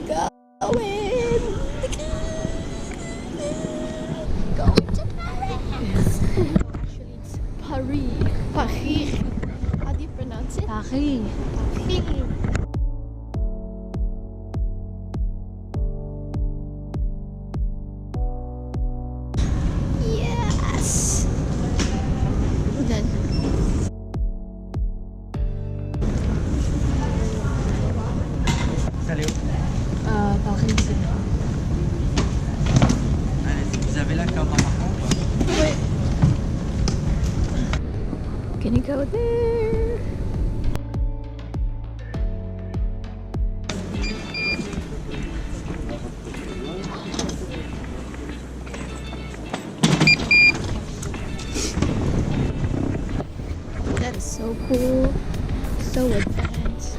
going? Going to Paris. Actually, it's Paris. Paris. How do you pronounce it? Paris. Paris. Yes. Done. Salut. Paris. Vous avez la carte en marquant ou pas? Wait. Can you go there? That's so cool. So advanced.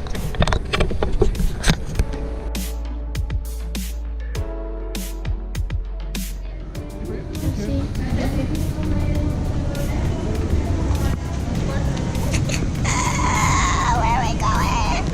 See? Where are we going?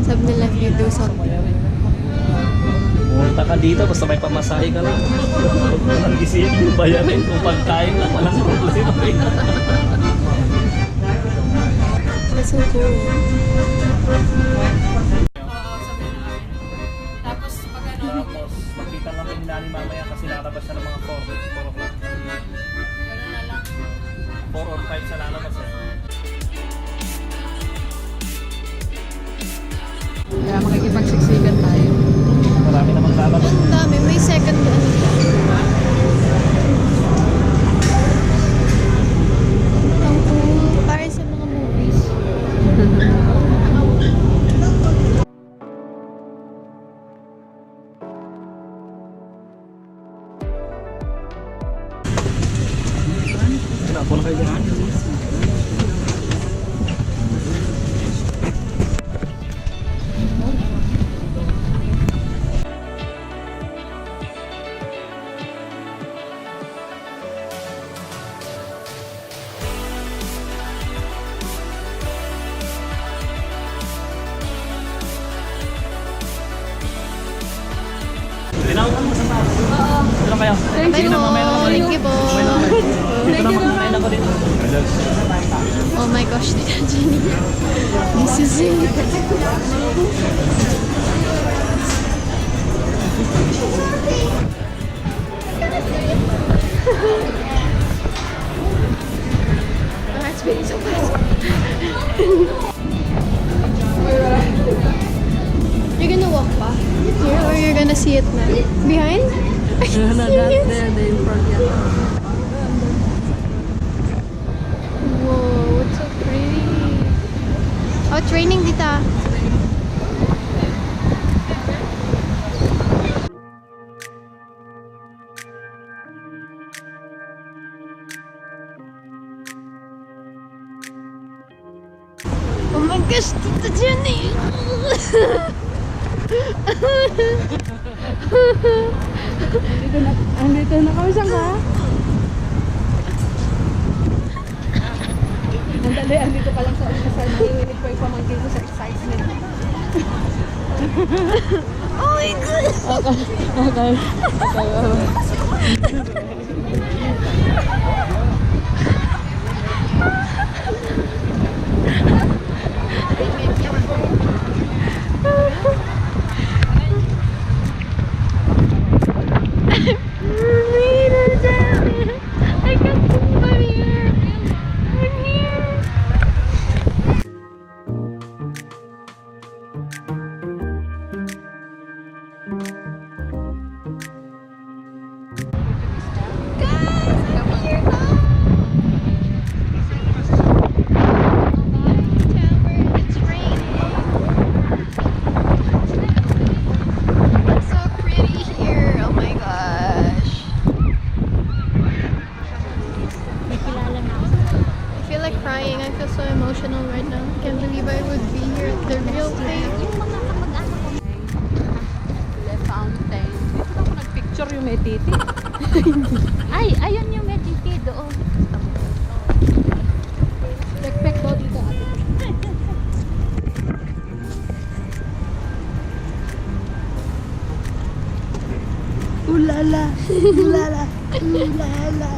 Sabi nila, you do something. Pumunta ka dito, basta may pamasahe ka lang. Huwag mo nang isipin yung bayarin. Kung pagkain lang, walang problema. That's so cool. Tapos pag ano, Tapos, magkita lang kami nani mamaya kasi lalabas siya ng mga 4 o'clock. gano'n na lang. 4 or 5 siya lalabas eh. Kaya makikipagsiksikan tayo. Marami namang lalabas. Ang dami. May second ano pa. Ang cool. Para sa mga movies. Ako na kayo dyan. Tinawag mo sa taas. Ito lang kayo. Thank you po. Thank you po. Dito naman, kumain ako dito. Oh my gosh, Tita Jenny. This is it. Oh, that's really so fast. You're gonna walk pa here or you're gonna see it na? Behind? Are you serious? The in front yan. Whoa, it's so pretty. Oh, training dita. Oh my gosh, Tita Jenny! Andito na kami sa ka. Andali, andito ka lang sa kasal. Nangiwinig ko yung pamangkin ko sa excitement. Oh my god! Okay. I can't believe I'm here. I'm here. crying. I feel so emotional right now. Can't believe I would be here at the real thing. Fountain. Dito ako nagpicture yung may titi. Ay, ayun yung mediti doon. Pek-pek daw dito ate. Ulala, ulala, ulala.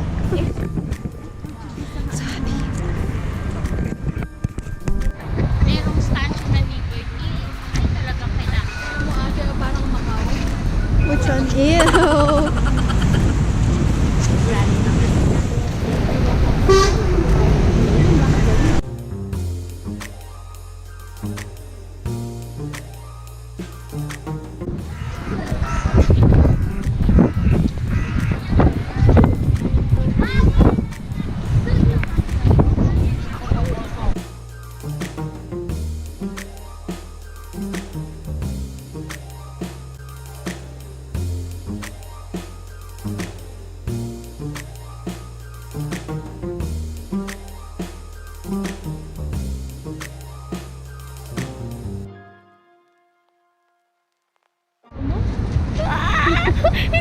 Merong statue na Liberty. Ay, talagang kailangan. Alam mo ate, parang Macau. Which one? Ew.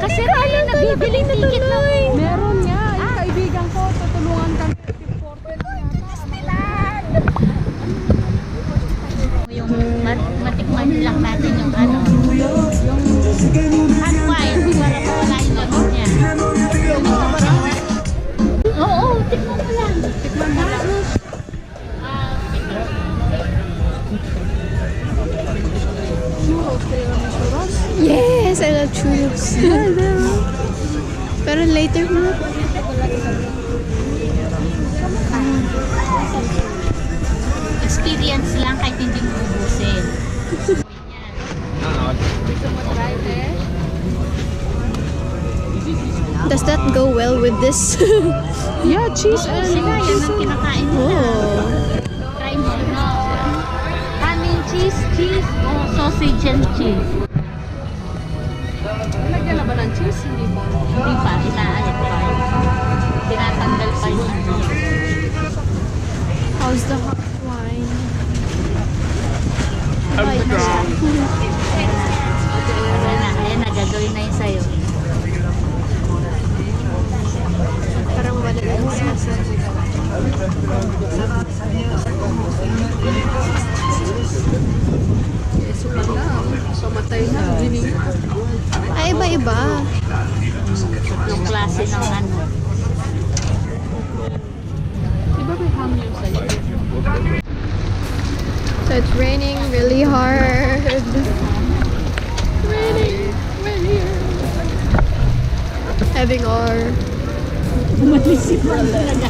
Kasi tayo nabibili ng ticket na. Meron nga. Yung kaibigan ko, tutulungan kami. Disneyland! Yung matikman lang natin yung ano. Unwind. Wala yung lamok niya. Oo, tikman mo lang. Tikman mo lang. Yes, I love churros. Pero later mo. Experience lang kahit hindi mo ubusin. Does that go well with this? Yeah, cheese and... Sila, yan ang kinakain nila. Oh. Try mo, no? Honey cheese, o sausage and cheese. Nalagyan na ba ng cheese? Hindi ba? Hindi pa, inaano pa. Tinatanggal pa yung ano. How's the hot wine? Ayan na, gagawin na yun sa'yo. Parang wala lang sasa. Yeso pa lang. So, matay na. Gining. Ay, iba-iba. Yung klase ng ano. Diba may ham yung sa'yo? So it's raining really hard. Raining really hard. Having our Umalis si Paul talaga.